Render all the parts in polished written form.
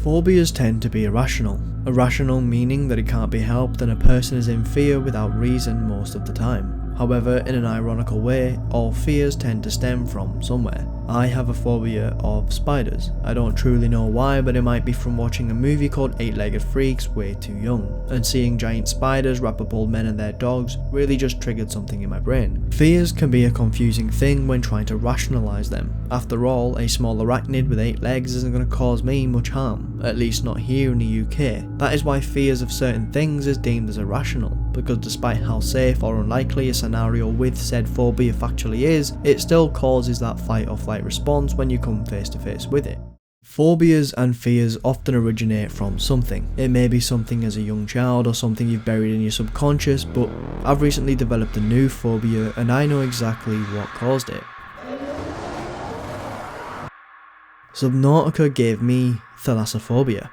Phobias tend to be irrational. Irrational meaning that it can't be helped and a person is in fear without reason most of the time. However, in an ironical way, all fears tend to stem from somewhere. I have a phobia of spiders. I don't truly know why, but it might be from watching a movie called 8-Legged Freaks way too young, and seeing giant spiders wrap up old men and their dogs really just triggered something in my brain. Fears can be a confusing thing when trying to rationalise them. After all, a small arachnid with 8 legs isn't going to cause me much harm, at least not here in the UK. That is why fears of certain things is deemed as irrational, because despite how safe or unlikely a scenario with said phobia factually is, it still causes that fight or flight response when you come face to face with it. Phobias and fears often originate from something. It may be something as a young child or something you've buried in your subconscious, but I've recently developed a new phobia and I know exactly what caused it. Subnautica gave me Thalassophobia.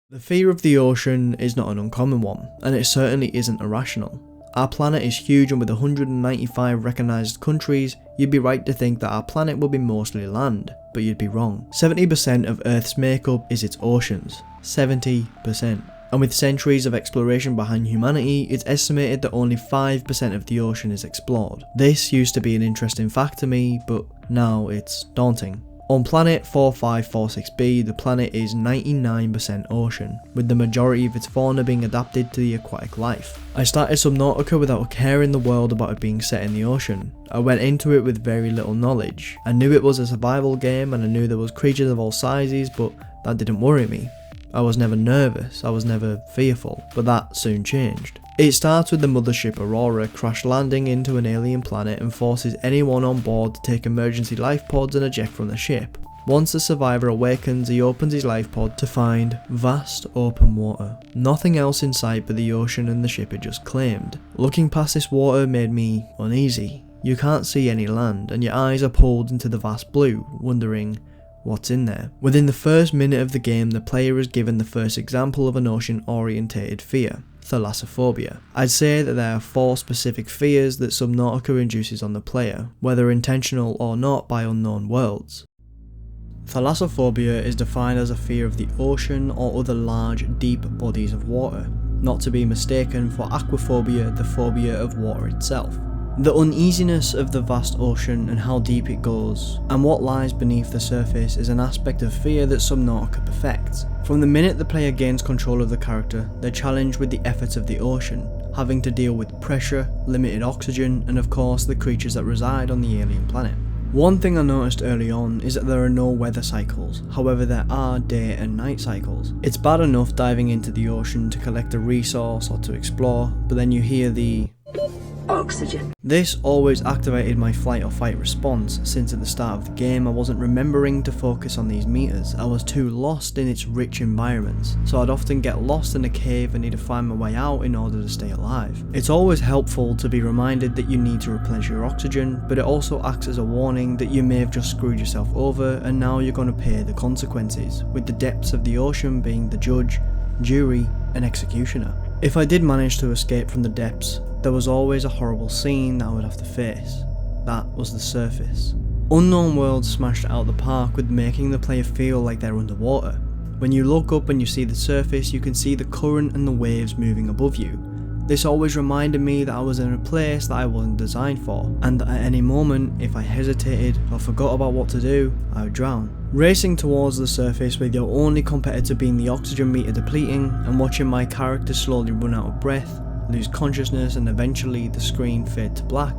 The fear of the ocean is not an uncommon one, and it certainly isn't irrational. Our planet is huge, and with 195 recognised countries, you'd be right to think that our planet will be mostly land, but you'd be wrong. 70% of Earth's makeup is its oceans. 70%. And with centuries of exploration behind humanity, it's estimated that only 5% of the ocean is explored. This used to be an interesting fact to me, but now it's daunting. On planet 4546b, the planet is 99% ocean, with the majority of its fauna being adapted to the aquatic life. I started Subnautica without a care in the world about it being set in the ocean. I went into it with very little knowledge. I knew it was a survival game and I knew there was creatures of all sizes, but that didn't worry me. I was never nervous, I was never fearful, but that soon changed. It starts with the mothership Aurora crash landing into an alien planet and forces anyone on board to take emergency life pods and eject from the ship. Once the survivor awakens, he opens his life pod to find vast open water. Nothing else in sight but the ocean and the ship it just claimed. Looking past this water made me uneasy. You can't see any land and your eyes are pulled into the vast blue, wondering what's in there. Within the first minute of the game, the player is given the first example of an ocean-orientated fear. Thalassophobia. I'd say that there are 4 specific fears that Subnautica induces on the player, whether intentional or not by unknown worlds. Thalassophobia is defined as a fear of the ocean or other large, deep bodies of water, not to be mistaken for aquaphobia, the phobia of water itself. The uneasiness of the vast ocean and how deep it goes, and what lies beneath the surface is an aspect of fear that Subnautica perfects. From the minute the player gains control of the character, they're challenged with the efforts of the ocean, having to deal with pressure, limited oxygen, and of course the creatures that reside on the alien planet. One thing I noticed early on is that there are no weather cycles, however there are day and night cycles. It's bad enough diving into the ocean to collect a resource or to explore, but then you hear the oxygen. This always activated my flight or fight response, since at the start of the game I wasn't remembering to focus on these meters. I was too lost in its rich environments, so I'd often get lost in a cave and need to find my way out in order to stay alive. It's always helpful to be reminded that you need to replenish your oxygen, but it also acts as a warning that you may have just screwed yourself over and now you're going to pay the consequences, with the depths of the ocean being the judge, jury, and executioner. If I did manage to escape from the depths, there was always a horrible scene that I would have to face. That was the surface. Unknown Worlds smashed it out the park with making the player feel like they're underwater. When you look up and you see the surface, you can see the current and the waves moving above you. This always reminded me that I was in a place that I wasn't designed for, and that at any moment, if I hesitated or forgot about what to do, I would drown. Racing towards the surface with your only competitor being the oxygen meter depleting, and watching my character slowly run out of breath, lose consciousness, and eventually the screen fade to black,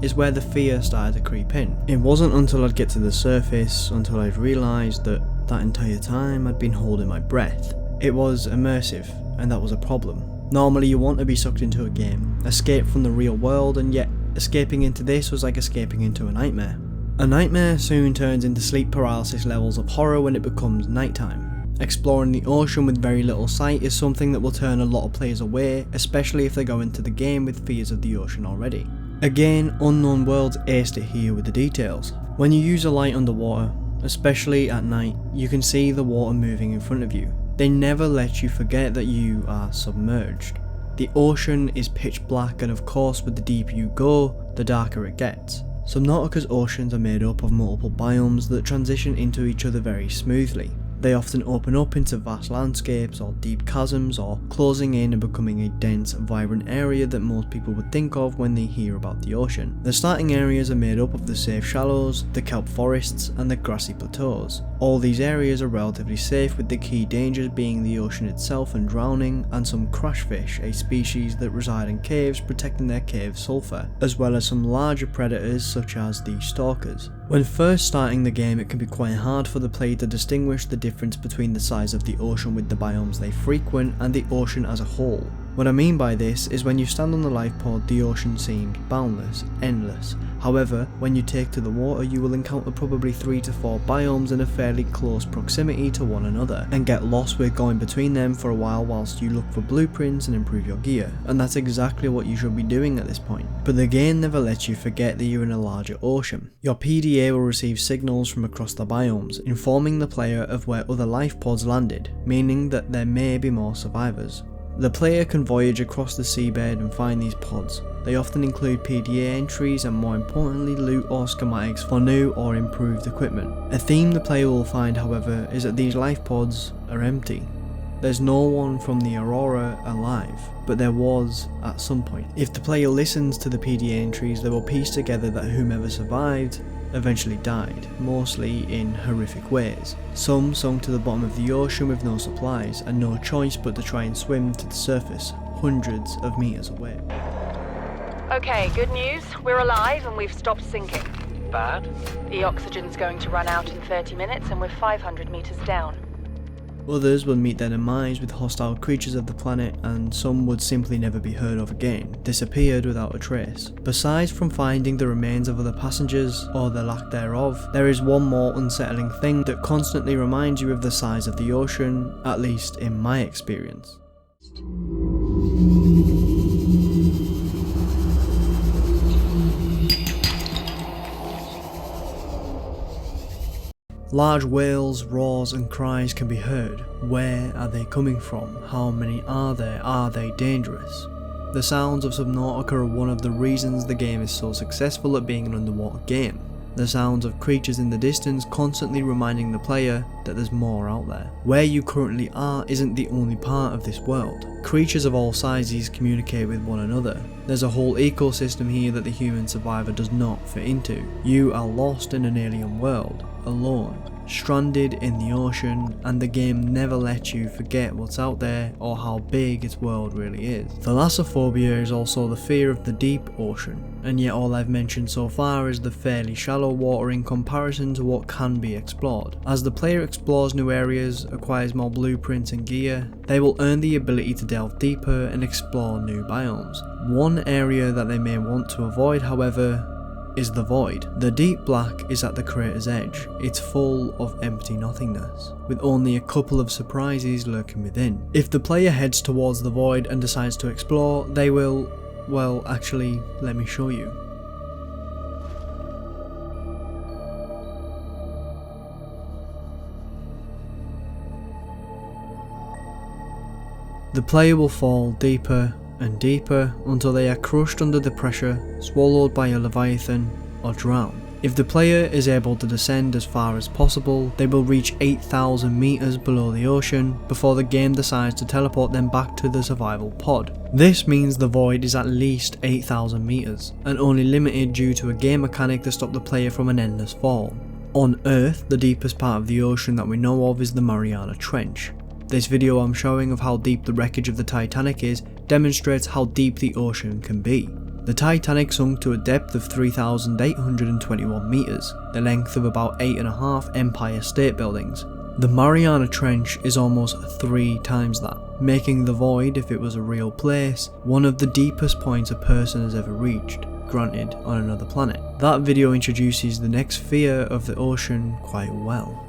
is where the fear started to creep in. It wasn't until I'd get to the surface until I'd realised that entire time I'd been holding my breath. It was immersive, and that was a problem. Normally you want to be sucked into a game, escape from the real world, and yet escaping into this was like escaping into a nightmare. A nightmare soon turns into sleep paralysis levels of horror when it becomes nighttime. Exploring the ocean with very little sight is something that will turn a lot of players away, especially if they go into the game with fears of the ocean already. Again, Unknown Worlds aced it here with the details. When you use a light underwater, especially at night, you can see the water moving in front of you. They never let you forget that you are submerged. The ocean is pitch black, and of course with the deeper you go, the darker it gets. Subnautica's oceans are made up of multiple biomes that transition into each other very smoothly. They often open up into vast landscapes or deep chasms, or closing in and becoming a dense, vibrant area that most people would think of when they hear about the ocean. The starting areas are made up of the safe shallows, the kelp forests, and the grassy plateaus. All these areas are relatively safe, with the key dangers being the ocean itself and drowning, and some crashfish, a species that reside in caves protecting their cave sulfur, as well as some larger predators such as the stalkers. When first starting the game, it can be quite hard for the player to distinguish the difference between the size of the ocean with the biomes they frequent and the ocean as a whole. What I mean by this is when you stand on the life pod, the ocean seems boundless, endless. However, when you take to the water, you will encounter probably 3 to 4 biomes in a fairly close proximity to one another, and get lost with going between them for a while whilst you look for blueprints and improve your gear, and that's exactly what you should be doing at this point. But the game never lets you forget that you're in a larger ocean. Your PDA will receive signals from across the biomes, informing the player of where other life pods landed, meaning that there may be more survivors. The player can voyage across the seabed and find these pods. They often include PDA entries and, more importantly, loot or schematics for new or improved equipment. A theme the player will find, however, is that these life pods are empty. There's no one from the Aurora alive, but there was at some point. If the player listens to the PDA entries, they will piece together that whomever survived eventually died, mostly in horrific ways. Some sunk to the bottom of the ocean with no supplies and no choice but to try and swim to the surface, hundreds of meters away. Okay, good news. We're alive and we've stopped sinking. Bad? The oxygen's going to run out in 30 minutes and we're 500 meters down. Others will meet their demise with hostile creatures of the planet, and some would simply never be heard of again, disappeared without a trace. Besides from finding the remains of other passengers, or the lack thereof, there is one more unsettling thing that constantly reminds you of the size of the ocean, at least in my experience. Large wails, roars and cries can be heard. Where are they coming from? How many are there? Are they dangerous? The sounds of Subnautica are one of the reasons the game is so successful at being an underwater game. The sounds of creatures in the distance constantly reminding the player that there's more out there. Where you currently are isn't the only part of this world. Creatures of all sizes communicate with one another. There's a whole ecosystem here that the human survivor does not fit into. You are lost in an alien world, alone, stranded in the ocean, and the game never lets you forget what's out there or how big its world really is. Thalassophobia is also the fear of the deep ocean, and yet all I've mentioned so far is the fairly shallow water in comparison to what can be explored. As the player explores new areas, acquires more blueprints and gear, they will earn the ability to delve deeper and explore new biomes. One area that they may want to avoid, however, is the void. The deep black is at the crater's edge. It's full of empty nothingness, with only a couple of surprises lurking within. If the player heads towards the void and decides to explore, they will, well, actually, let me show you. The player will fall deeper and deeper until they are crushed under the pressure, swallowed by a leviathan, or drown. If the player is able to descend as far as possible, they will reach 8,000 meters below the ocean before the game decides to teleport them back to the survival pod. This means the void is at least 8,000 meters, and only limited due to a game mechanic to stop the player from an endless fall. On Earth, the deepest part of the ocean that we know of is the Mariana Trench. This video I'm showing of how deep the wreckage of the Titanic is demonstrates how deep the ocean can be. The Titanic sunk to a depth of 3,821 meters, the length of about 8.5 Empire State Buildings. The Mariana Trench is almost 3 times that, making the void, if it was a real place, one of the deepest points a person has ever reached, granted on another planet. That video introduces the next fear of the ocean quite well.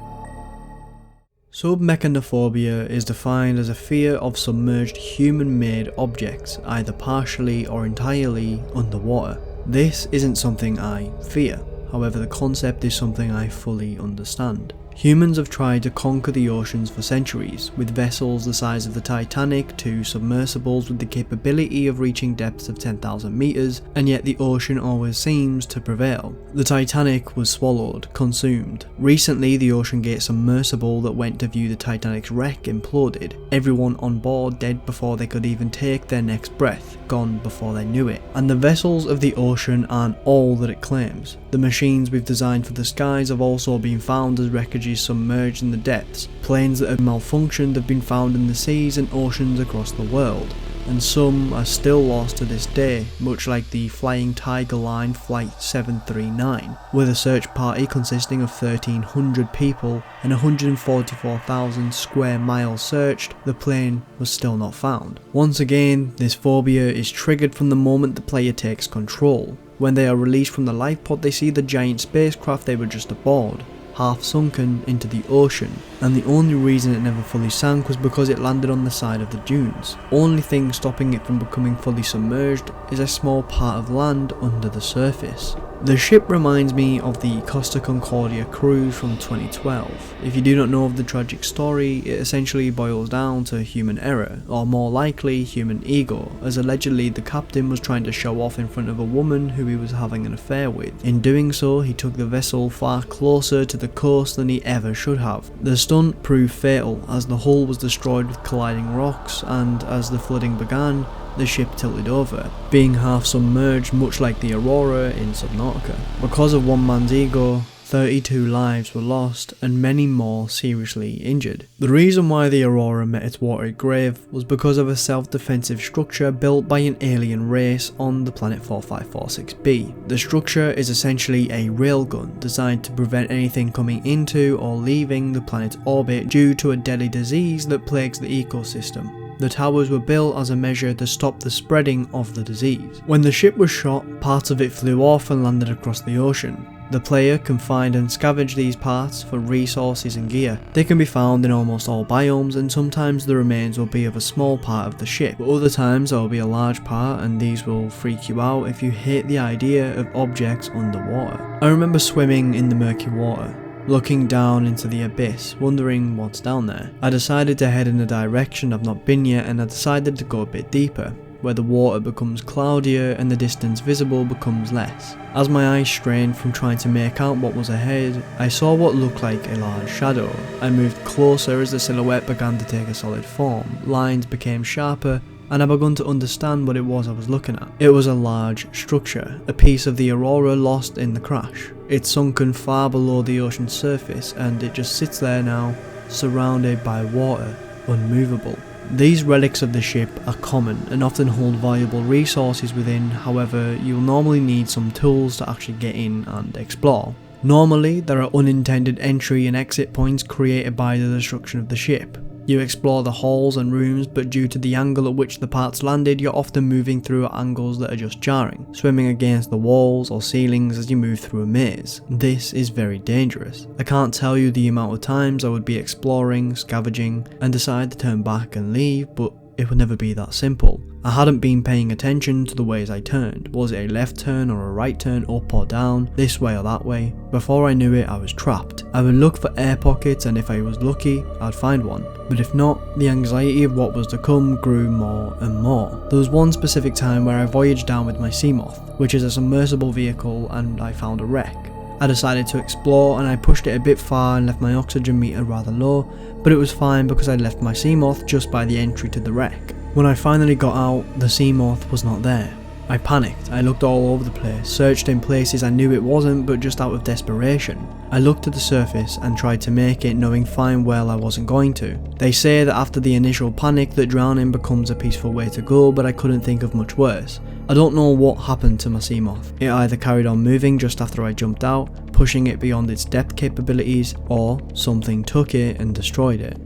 Subnautica is defined as a fear of submerged human-made objects, either partially or entirely underwater. This isn't something I fear, however the concept is something I fully understand. Humans have tried to conquer the oceans for centuries, with vessels the size of the Titanic to submersibles with the capability of reaching depths of 10,000 meters, and yet the ocean always seems to prevail. The Titanic was swallowed, consumed. Recently, the OceanGate submersible that went to view the Titanic's wreck imploded. Everyone on board dead before they could even take their next breath, gone before they knew it. And the vessels of the ocean aren't all that it claims. The machines we've designed for the skies have also been found as wreckages submerged in the depths. Planes that have malfunctioned have been found in the seas and oceans across the world, and some are still lost to this day, much like the Flying Tiger Line Flight 739, with a search party consisting of 1,300 people and 144,000 square miles searched. The plane was still not found. Once again, this phobia is triggered from the moment the player takes control. When they are released from the life pod, they see the giant spacecraft they were just aboard, half sunken into the ocean, and the only reason it never fully sank was because it landed on the side of the dunes. Only thing stopping it from becoming fully submerged is a small part of land under the surface. The ship reminds me of the Costa Concordia cruise from 2012. If you do not know of the tragic story, it essentially boils down to human error, or more likely human ego, as allegedly the captain was trying to show off in front of a woman who he was having an affair with. In doing so, he took the vessel far closer to the coast than he ever should have. The stunt proved fatal, as the hull was destroyed with colliding rocks, and as the flooding began, the ship tilted over, being half submerged much like the Aurora in Subnautica. Because of one man's ego, 32 lives were lost and many more seriously injured. The reason why the Aurora met its watery grave was because of a self-defensive structure built by an alien race on the planet 4546b. The structure is essentially a railgun designed to prevent anything coming into or leaving the planet's orbit due to a deadly disease that plagues the ecosystem. The towers were built as a measure to stop the spreading of the disease. When the ship was shot, parts of it flew off and landed across the ocean. The player can find and scavenge these parts for resources and gear. They can be found in almost all biomes, and sometimes the remains will be of a small part of the ship, but other times there will be a large part, and these will freak you out if you hate the idea of objects underwater. I remember swimming in the murky water, looking down into the abyss, wondering what's down there. I decided to head in a direction I've not been yet, and I decided to go a bit deeper, where the water becomes cloudier and the distance visible becomes less. As my eyes strained from trying to make out what was ahead, I saw what looked like a large shadow. I moved closer as the silhouette began to take a solid form, lines became sharper, and I began to understand what it was I was looking at. It was a large structure, a piece of the Aurora lost in the crash. It's sunken far below the ocean's surface, and it just sits there now, surrounded by water, unmovable. These relics of the ship are common and often hold valuable resources within, however, you'll normally need some tools to actually get in and explore. Normally, there are unintended entry and exit points created by the destruction of the ship. You explore the halls and rooms, but due to the angle at which the parts landed, you're often moving through at angles that are just jarring, swimming against the walls or ceilings as you move through a maze. This is very dangerous. I can't tell you the amount of times I would be exploring, scavenging, and decide to turn back and leave, but it would never be that simple. I hadn't been paying attention to the ways I turned. Was it a left turn or a right turn, up or down, this way or that way? Before I knew it, I was trapped. I would look for air pockets, and if I was lucky, I'd find one. But if not, the anxiety of what was to come grew more and more. There was one specific time where I voyaged down with my Seamoth, which is a submersible vehicle, and I found a wreck. I decided to explore, and I pushed it a bit far and left my oxygen meter rather low, but it was fine because I left my Seamoth just by the entry to the wreck. When I finally got out, the Seamoth was not there. I panicked. I looked all over the place, searched in places I knew it wasn't, but just out of desperation. I looked at the surface and tried to make it, knowing fine well I wasn't going to. They say that after the initial panic that drowning becomes a peaceful way to go, but I couldn't think of much worse. I don't know what happened to my Seamoth. It either carried on moving just after I jumped out, pushing it beyond its depth capabilities, or something took it and destroyed it.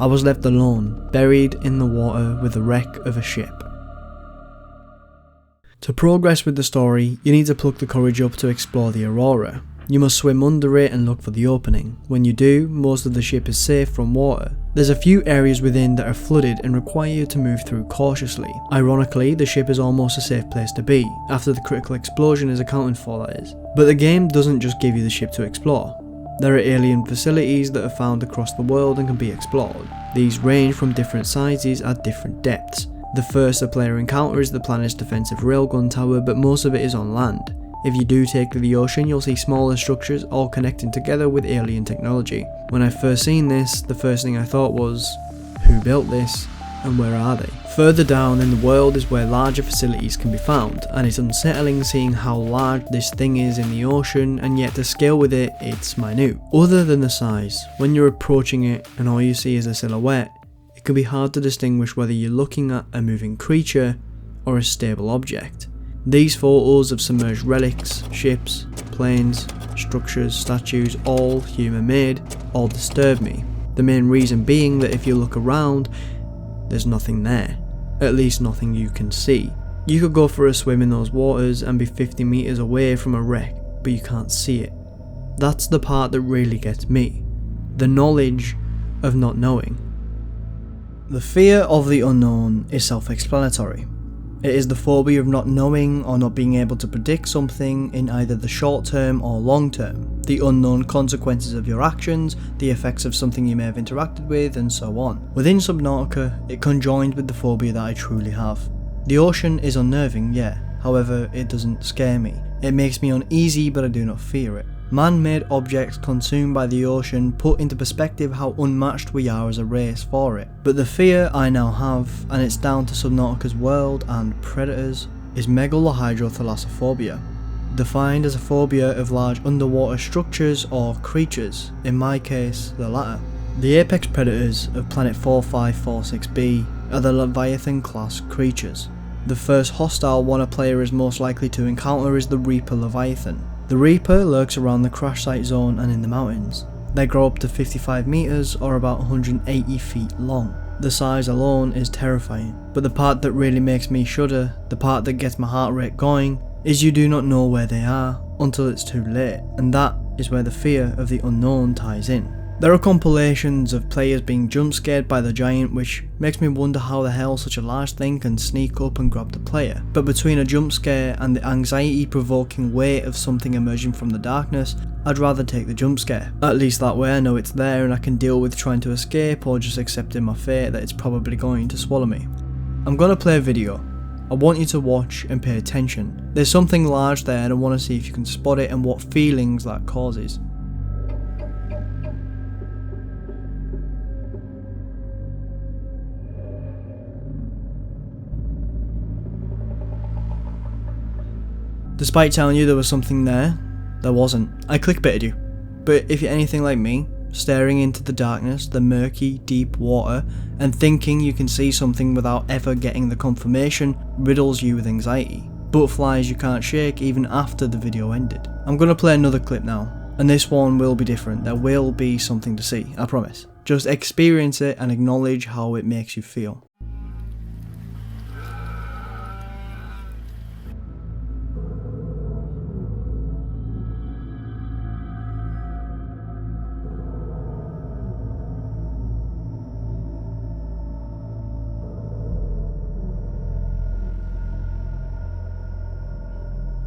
I was left alone, buried in the water with the wreck of a ship. To progress with the story, you need to pluck the courage up to explore the Aurora. You must swim under it and look for the opening. When you do, most of the ship is safe from water. There's a few areas within that are flooded and require you to move through cautiously. Ironically, the ship is almost a safe place to be, after the critical explosion is accounted for, that is. But the game doesn't just give you the ship to explore. There are alien facilities that are found across the world and can be explored. These range from different sizes at different depths. The first a player encounters the planet's defensive railgun tower, but most of it is on land. If you do take to the ocean, you'll see smaller structures all connecting together with alien technology. When I first seen this, the first thing I thought was, who built this and where are they? Further down in the world is where larger facilities can be found, and it's unsettling seeing how large this thing is in the ocean, and yet to scale with it, it's minute. Other than the size, when you're approaching it and all you see is a silhouette, it can be hard to distinguish whether you're looking at a moving creature or a stable object. These photos of submerged relics, ships, planes, structures, statues, all human made, all disturb me. The main reason being that if you look around, there's nothing there. At least nothing you can see. You could go for a swim in those waters and be 50 meters away from a wreck, but you can't see it. That's the part that really gets me. The knowledge of not knowing. The fear of the unknown is self-explanatory. It is the phobia of not knowing or not being able to predict something in either the short term or long term, the unknown consequences of your actions, the effects of something you may have interacted with, and so on. Within Subnautica, it conjoined with the phobia that I truly have. The ocean is unnerving, yeah, however, it doesn't scare me. It makes me uneasy, but I do not fear it. Man-made objects consumed by the ocean put into perspective how unmatched we are as a race for it. But the fear I now have, and it's down to Subnautica's world and predators, is Thalassophobia, defined as a phobia of large underwater structures or creatures, in my case the latter. The apex predators of planet 4546b are the Leviathan class creatures. The first hostile one a player is most likely to encounter is the Reaper Leviathan. The Reaper lurks around the crash site zone and in the mountains. They grow up to 55 meters or about 180 feet long. The size alone is terrifying, but the part that really makes me shudder, the part that gets my heart rate going, is you do not know where they are until it's too late, and that is where the fear of the unknown ties in. There are compilations of players being jump scared by the giant, which makes me wonder how the hell such a large thing can sneak up and grab the player. But between a jump scare and the anxiety provoking weight of something emerging from the darkness, I'd rather take the jump scare. At least that way I know it's there and I can deal with trying to escape or just accepting my fate that it's probably going to swallow me. I'm gonna play a video. I want you to watch and pay attention. There's something large there and I want to see if you can spot it and what feelings that causes. Despite telling you there was something there wasn't. I clickbaited you. But if you're anything like me, staring into the darkness, the murky, deep water, and thinking you can see something without ever getting the confirmation riddles you with anxiety. Butterflies you can't shake even after the video ended. I'm gonna play another clip now, and this one will be different. There will be something to see, I promise. Just experience it and acknowledge how it makes you feel.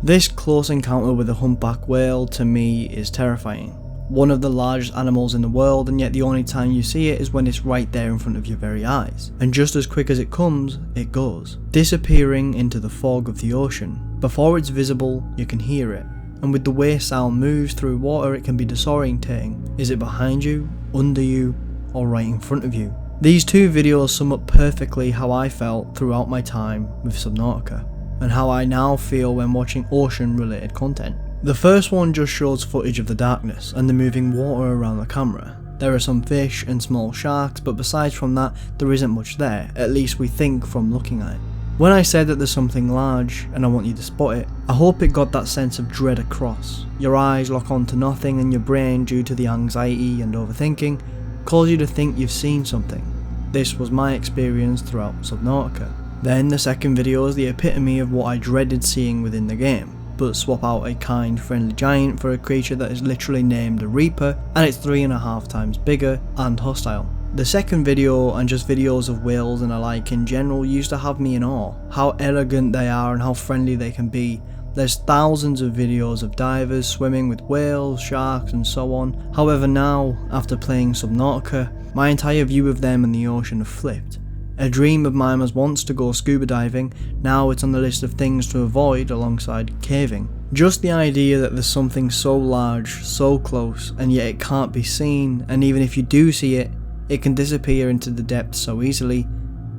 This close encounter with a humpback whale to me is terrifying. One of the largest animals in the world, and yet the only time you see it is when it's right there in front of your very eyes. And just as quick as it comes, it goes, disappearing into the fog of the ocean. Before it's visible, you can hear it. And with the way sound moves through water, it can be disorientating. Is it behind you, under you, or right in front of you? These two videos sum up perfectly how I felt throughout my time with Subnautica, and how I now feel when watching ocean related content. The first one just shows footage of the darkness and the moving water around the camera. There are some fish and small sharks, but besides from that, there isn't much there, at least we think from looking at it. When I said that there's something large and I want you to spot it, I hope it got that sense of dread across. Your eyes lock onto nothing and your brain, due to the anxiety and overthinking, calls you to think you've seen something. This was my experience throughout Subnautica. Then the second video is the epitome of what I dreaded seeing within the game, but swap out a kind, friendly giant for a creature that is literally named a Reaper, and it's 3.5 times bigger and hostile. The second video, and just videos of whales and alike in general, used to have me in awe. How elegant they are and how friendly they can be, There's thousands of videos of divers swimming with whales, sharks and so on. However now, after playing Subnautica, my entire view of them and the ocean have flipped. A dream of mine was once to go scuba diving, now it's on the list of things to avoid alongside caving. Just the idea that there's something so large, so close, and yet it can't be seen, and even if you do see it, it can disappear into the depths so easily,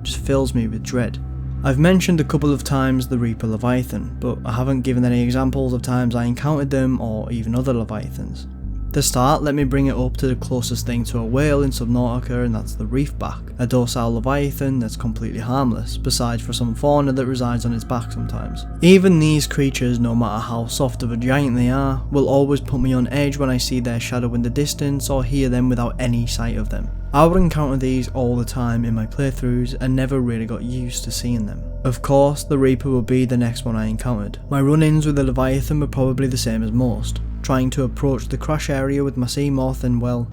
just fills me with dread. I've mentioned a couple of times the Reaper Leviathan, but I haven't given any examples of times I encountered them or even other Leviathans. To start, let me bring it up to the closest thing to a whale in Subnautica, and that's the reefback, a docile leviathan that's completely harmless, besides for some fauna that resides on its back sometimes. Even these creatures, no matter how soft of a giant they are, will always put me on edge when I see their shadow in the distance or hear them without any sight of them. I would encounter these all the time in my playthroughs and never really got used to seeing them. Of course, the Reaper would be the next one I encountered. My run-ins with the Leviathan were probably the same as most. Trying to approach the crash area with my sea moth and well,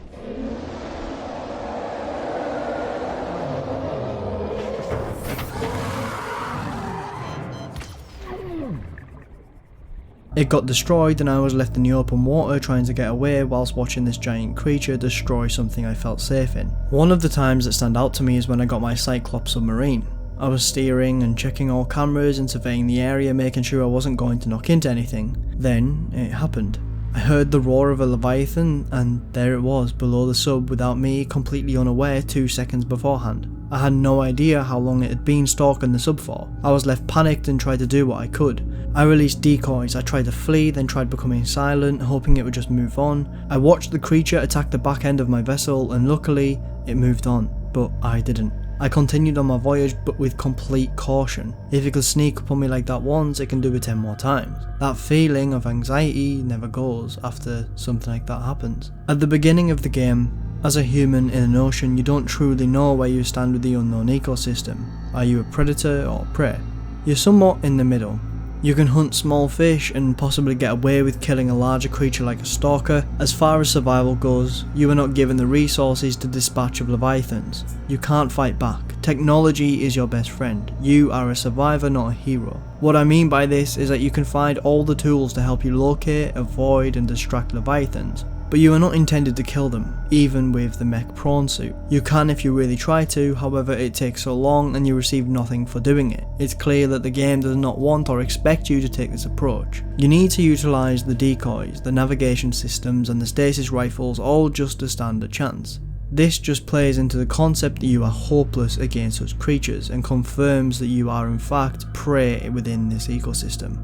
it got destroyed and I was left in the open water trying to get away whilst watching this giant creature destroy something I felt safe in. One of the times that stand out to me is when I got my Cyclops submarine. I was steering and checking all cameras and surveying the area, making sure I wasn't going to knock into anything. Then it happened. I heard the roar of a Leviathan and there it was below the sub without me completely unaware 2 seconds beforehand. I had no idea how long it had been stalking the sub for. I was left panicked and tried to do what I could. I released decoys, I tried to flee, then tried becoming silent, hoping it would just move on. I watched the creature attack the back end of my vessel and luckily it moved on, but I didn't. I continued on my voyage but with complete caution. If it could sneak up on me like that once, it can do it 10 more times. That feeling of anxiety never goes after something like that happens. At the beginning of the game, as a human in an ocean, you don't truly know where you stand with the unknown ecosystem. Are you a predator or prey? You're somewhat in the middle. You can hunt small fish and possibly get away with killing a larger creature like a stalker. As far as survival goes, you are not given the resources to dispatch of leviathans. You can't fight back. Technology is your best friend. You are a survivor, not a hero. What I mean by this is that you can find all the tools to help you locate, avoid and distract leviathans, but you are not intended to kill them, even with the mech prawn suit. You can if you really try to, however it takes so long and you receive nothing for doing it. It's clear that the game does not want or expect you to take this approach. You need to utilise the decoys, the navigation systems and the stasis rifles all just to stand a chance. This just plays into the concept that you are hopeless against such creatures and confirms that you are in fact prey within this ecosystem.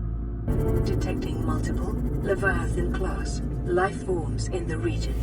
Detecting multiple Leviathan class life forms in the region.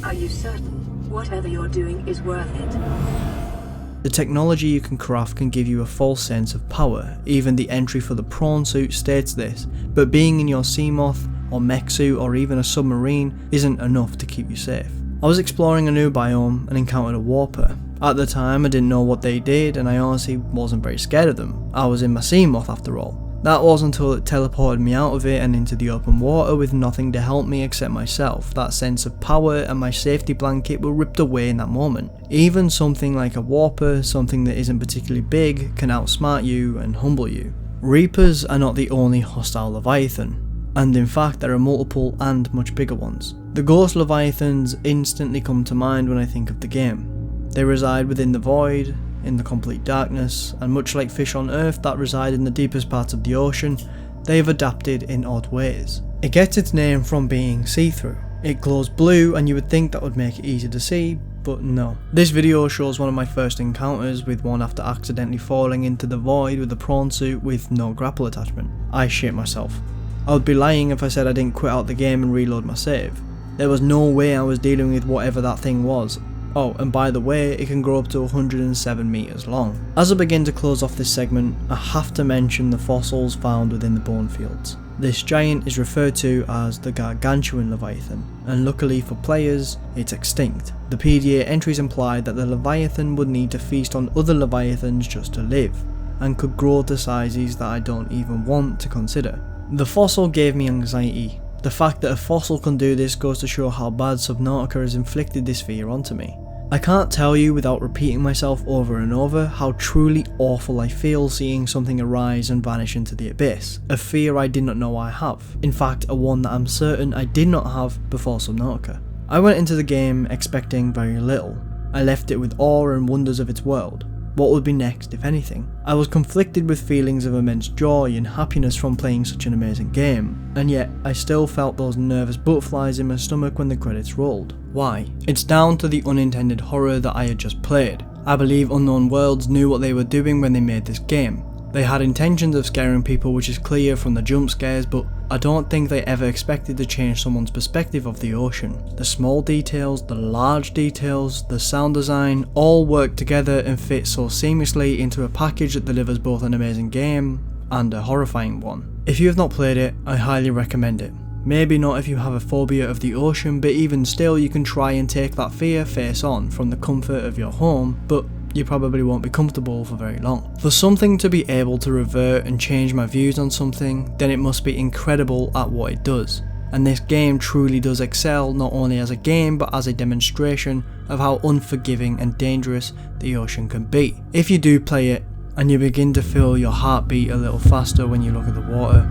Are you certain whatever you're doing is worth it? The technology you can craft can give you a false sense of power. Even the entry for the prawn suit states this, but being in your Seamoth or mech suit or even a submarine isn't enough to keep you safe. I was exploring a new biome and encountered a warper. At the time I didn't know what they did and I honestly wasn't very scared of them. I was in my Seamoth after all. That was until it teleported me out of it and into the open water with nothing to help me except myself. That sense of power and my safety blanket were ripped away in that moment. Even something like a warper, something that isn't particularly big, can outsmart you and humble you. Reapers are not the only hostile Leviathan, and in fact there are multiple and much bigger ones. The Ghost Leviathans instantly come to mind when I think of the game. They reside within the void, in the complete darkness, and much like fish on Earth that reside in the deepest parts of the ocean, they have adapted in odd ways. It gets its name from being see-through. It glows blue and you would think that would make it easy to see, but no. This video shows one of my first encounters with one after accidentally falling into the void with a prawn suit with no grapple attachment. I shit myself. I would be lying if I said I didn't quit out the game and reload my save. There was no way I was dealing with whatever that thing was. Oh, and by the way, it can grow up to 107 meters long. As I begin to close off this segment, I have to mention the fossils found within the bone fields. This giant is referred to as the Gargantuan Leviathan, and luckily for players, it's extinct. The PDA entries imply that the Leviathan would need to feast on other Leviathans just to live, and could grow to sizes that I don't even want to consider. The fossil gave me anxiety. The fact that a fossil can do this goes to show how bad Subnautica has inflicted this fear onto me. I can't tell you without repeating myself over and over how truly awful I feel seeing something arise and vanish into the abyss, a fear I did not know I have, in fact a one that I'm certain I did not have before Subnautica. I went into the game expecting very little. I left it with awe and wonders of its world. What would be next, if anything? I was conflicted with feelings of immense joy and happiness from playing such an amazing game, and yet I still felt those nervous butterflies in my stomach when the credits rolled. Why? It's down to the unintended horror that I had just played. I believe Unknown Worlds knew what they were doing when they made this game. They had intentions of scaring people, which is clear from the jump scares, but I don't think they ever expected to change someone's perspective of the ocean. The small details, the large details, the sound design, all work together and fit so seamlessly into a package that delivers both an amazing game and a horrifying one. If you have not played it, I highly recommend it. Maybe not if you have a phobia of the ocean, but even still you can try and take that fear face on from the comfort of your home, but you probably won't be comfortable for very long. For something to be able to revert and change my views on something, then it must be incredible at what it does. And this game truly does excel not only as a game but as a demonstration of how unforgiving and dangerous the ocean can be. If you do play it and you begin to feel your heartbeat a little faster when you look at the water,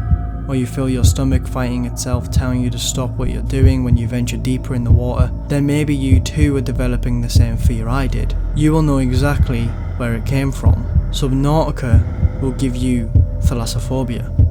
or you feel your stomach fighting itself telling you to stop what you're doing when you venture deeper in the water, then maybe you too are developing the same fear I did. You will know exactly where it came from. Subnautica will give you thalassophobia.